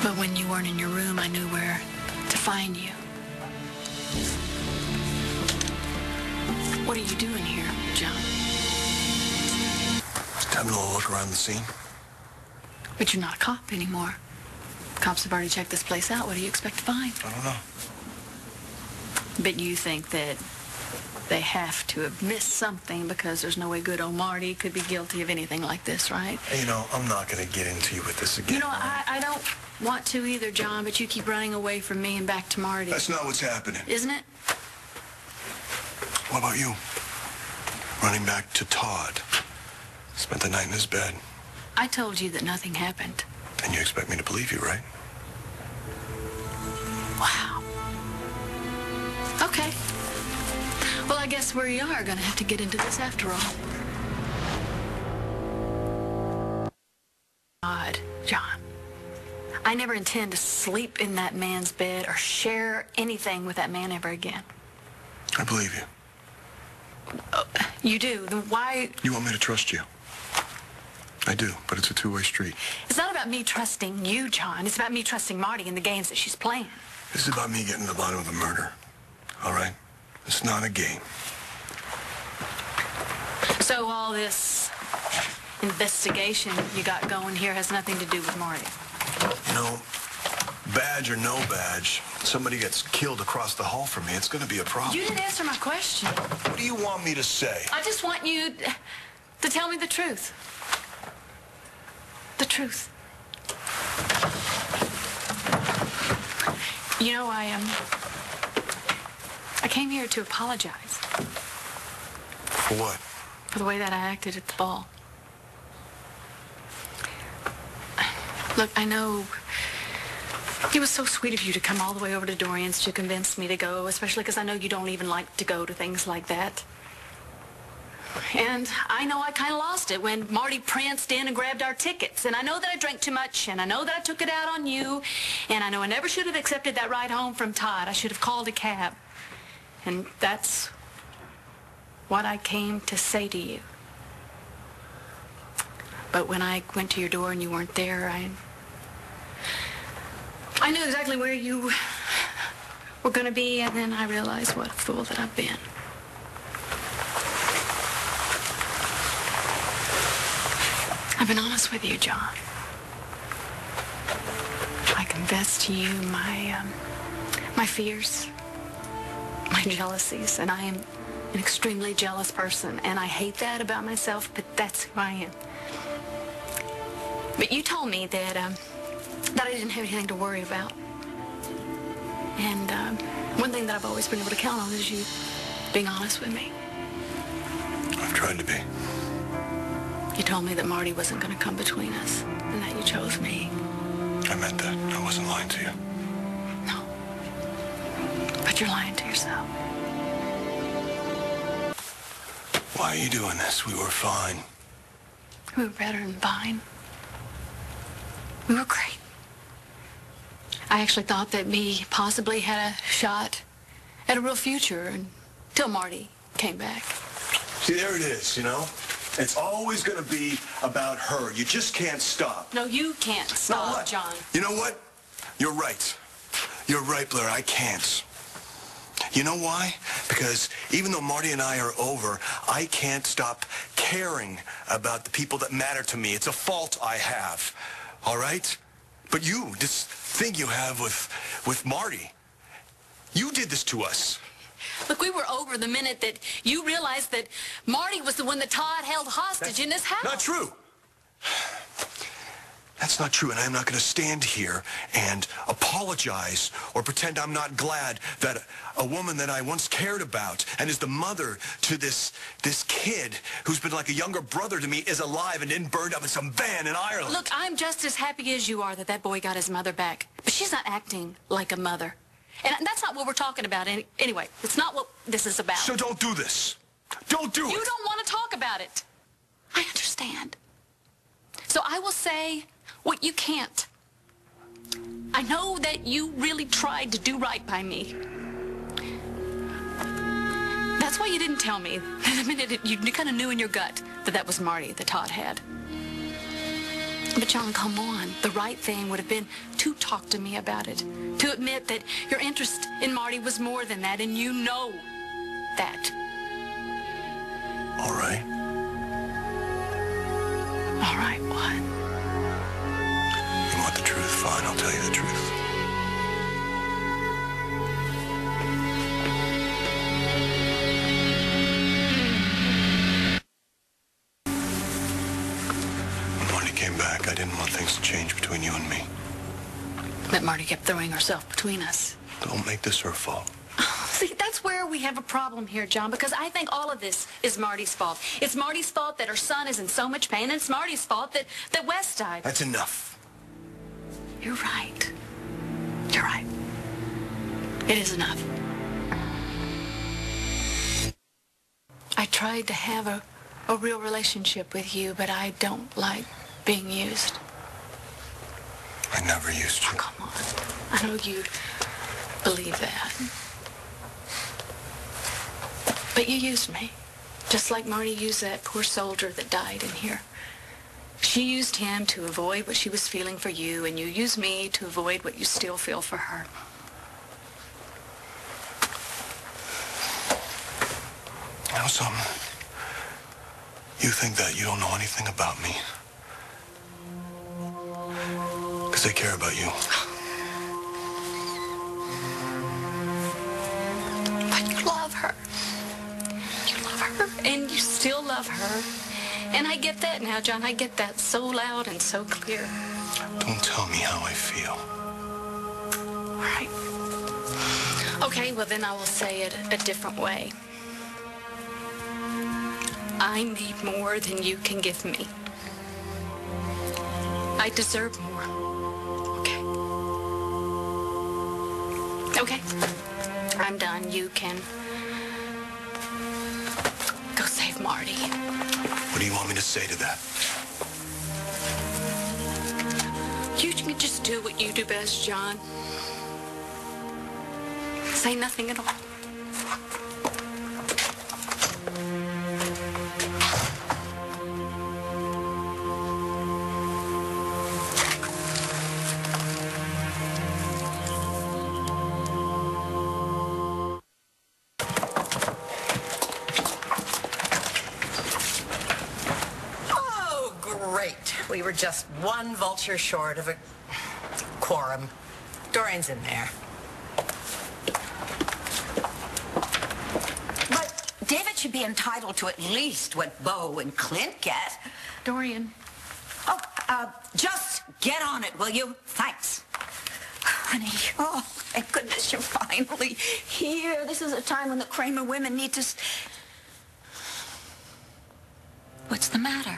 But when you weren't in your room, I knew where to find you. What are you doing here, John? Just having a little look around the scene. But you're not a cop anymore. Cops have already checked this place out. What do you expect to find? I don't know. But you think that they have to have missed something because there's no way good old Marty could be guilty of anything like this, right? Hey, you know, I'm not going to get into you with this again. You know, I don't want to either, John, but you keep running away from me and back to Marty. That's not what's happening. Isn't it? What about you? Running back to Todd. Spent the night in his bed. I told you that nothing happened. And you expect me to believe you, right? Wow. Okay. Well, I guess we are going to have to get into this after all. God, John. I never intend to sleep in that man's bed or share anything with that man ever again. I believe you. You do? Then why? You want me to trust you? I do, but it's a two-way street. It's not about me trusting you, John. It's about me trusting Marty in the games that she's playing. This is about me getting to the bottom of the murder. All right? It's not a game. So all this investigation you got going here has nothing to do with Marty? You know, badge or no badge, somebody gets killed across the hall from me, it's going to be a problem. You didn't answer my question. What do you want me to say? I just want you to tell me the truth. The truth. You know, I came here to apologize. For what? For the way that I acted at the ball. Look, I know it was so sweet of you to come all the way over to Dorian's to convince me to go, especially because I know you don't even like to go to things like that. And I know I kind of lost it when Marty pranced in and grabbed our tickets. And I know that I drank too much, and I know that I took it out on you. And I know I never should have accepted that ride home from Todd. I should have called a cab. And that's what I came to say to you. But when I went to your door and you weren't there, I knew exactly where you were going to be, and then I realized what a fool that I've been. I've been honest with you, John. I confessed to you my fears, my jealousies, and I am an extremely jealous person, and I hate that about myself, but that's who I am. But you told me that I didn't have anything to worry about. And one thing that I've always been able to count on is you being honest with me. I've tried to be. You told me that Marty wasn't going to come between us, and that you chose me. I meant that. I wasn't lying to you. No. But you're lying to yourself. Why are you doing this? We were fine. We were better than fine. We were great. I actually thought that me possibly had a shot at a real future until Marty came back. See, there it is, you know? It's always going to be about her. You just can't stop. No, you can't stop, what? John. You know what? You're right. You're right, Blair. I can't. You know why? Because even though Marty and I are over, I can't stop caring about the people that matter to me. It's a fault I have. All right? But you, this thing you have with Marty, you did this to us. Look, we were over the minute that you realized that Marty was the one that Todd held hostage in his house. Not true. That's not true, and I'm not going to stand here and apologize or pretend I'm not glad that a woman that I once cared about and is the mother to this kid who's been like a younger brother to me is alive and didn't burn up in some van in Ireland. Look, I'm just as happy as you are that that boy got his mother back, but she's not acting like a mother. And that's not what we're talking about. Anyway, it's not what this is about. So don't do this. Don't do it. You don't want to talk about it. I understand. So I will say what you can't. I know that you really tried to do right by me. That's why you didn't tell me. The minute you kind of knew in your gut that that was Marty that Todd had. But John, come on. The right thing would have been to talk to me about it. To admit that your interest in Marty was more than that, and you know that. All right. All right, what? You want the truth? Fine, I'll tell you the truth. When Marty came back, I didn't want things to change between you and me. But Marty kept throwing herself between us. Don't make this her fault. See, that's where we have a problem here, John, because I think all of this is Marty's fault. It's Marty's fault that her son is in so much pain, and it's Marty's fault that Wes died. That's enough. You're right. You're right. It is enough. I tried to have a real relationship with you, but I don't like being used. I never used you. Oh, come on. I know you believe that. But you used me, just like Marty used that poor soldier that died in here. She used him to avoid what she was feeling for you, and you used me to avoid what you still feel for her. You know something? You think that you don't know anything about me. Because they care about you. But you love her. You love her, and you still love her. And I get that now, John. I get that so loud and so clear. Don't tell me how I feel. All right. Okay, well, then I will say it a different way. I need more than you can give me. I deserve more. Okay. Okay. I'm done. You can go save Marty. What do you want me to say to that? You can just do what you do best, John. Say nothing at all. We were just one vulture short of a quorum. Dorian's in there. But David should be entitled to at least what Bo and Clint get. Dorian. Oh, just get on it, will you? Thanks. Honey, oh, thank goodness you're finally here. This is a time when the Kramer women need to... What's the matter?